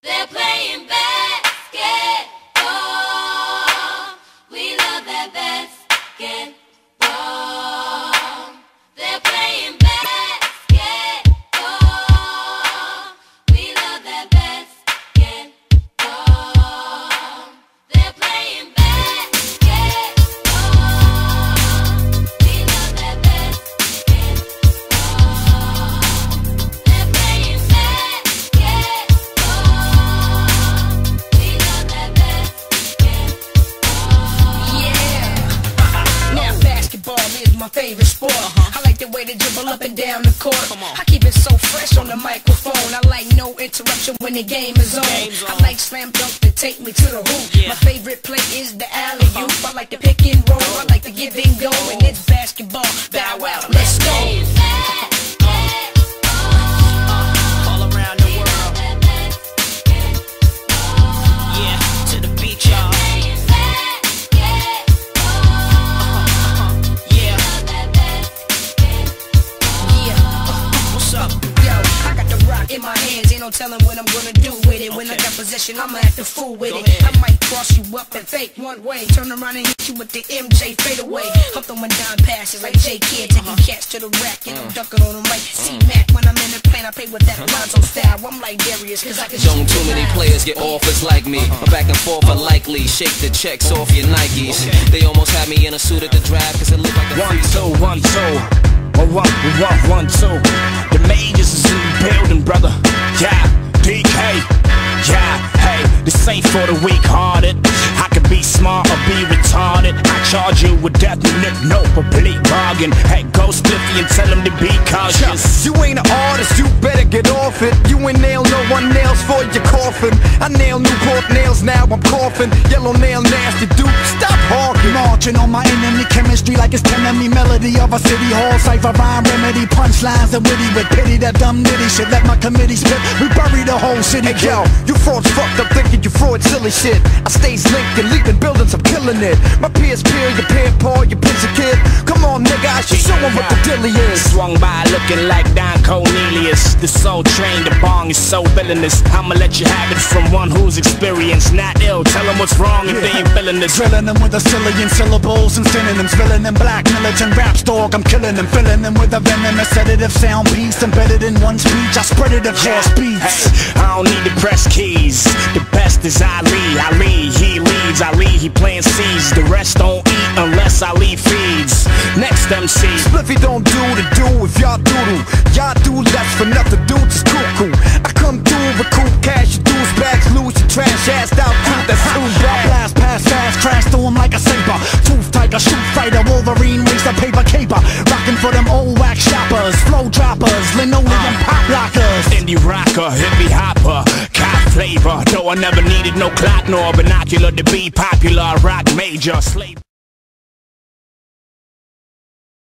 They're playing basketball. We love that basketball. They're playing basketball. We love that basketball. They're playing basketball. We love that basketball. They're playing my favorite sport. I like the way they dribble up and down the court. I keep it so fresh on the microphone. I like no interruption when the game is on. I like slam dunk to take me to the hoop. My favorite play is the alley-oop. I like the pick and roll. I like the give and go. And it's basketball. Bow wow, let's go. In my hands, ain't no telling what I'm gonna do with it. When I got possession, I'ma act a fool with it. I might cross you up and fake one way, turn around and hit you with the MJ fadeaway. I'm throwing down passes like J Kidd, taking cats to the rack and I'm dunking on them like C-Mac. When I'm in the plane, I play with that Alonzo style. I'm like Darius, cause I can shoot. Don't too many players get offers like me. Back and forth are likely. Shake the checks off your Nikes. They almost had me in a suit at the draft, cause it looked like a 1, 2, 1, 2. 1, 1, 1, 2. The majors is in the building, brother. Yeah, DK. Yeah, hey, this ain't for the weak-hearted. I could be smart or be retarded. I charge you with death, no complete bargain. Hey, go Spliffy and tell him to be cautious. You ain't an artist, you better get off it. You ain't nail no one nails for your coffin. I nail Newport nails, now I'm coughing. Yellow nail nasty dude, stop hawking. Marching on my enemy chemistry like it's enemy melody of a city hall. Cypher rhyme remedy, punchlines and witty with pity. That dumb nitty shit, let my committee spit. We bury the whole city. Hey yo, you frauds fucked up thinking you fraud silly shit. I stays linked and leaping buildings, I'm killing it. My peers peer, your peer paw, you picture kid. Come on nigga, I should show him what the dilly is. Swung by looking like Don Cornelius. The soul train, the bong is so villainous. I'ma let you have it from one who's experienced. Not ill, tell them what's wrong if they ain't feeling this. Drilling them with a zillion syllables and synonyms. Filling them black militant raps, dog, I'm killing them. Filling them with a venomous sedative sound piece. Embedded in one speech, I spread it across beats. Hey, I don't need to press keys. The best is Ali, he leads, he playing C's. The rest don't eat unless Ali feeds. Next MC, Spliffy don't do the do if y'all doodle. Y'all do less for nothing, dudes is cuckoo. I come through, recoup cash, your dudes bags, lose your trash ass out, dude, that's too bad. I blast past fast, crash through 'em like a saber. Tooth tiger, shoot fighter, Wolverine, racer, paper caper. Rockin' for them old wax shoppers, flow droppers, linoleum pop lockers. Indie rocker, hippie hopper, cop flavor. Though I never needed no clock nor binocular to be popular. Rock major, slave.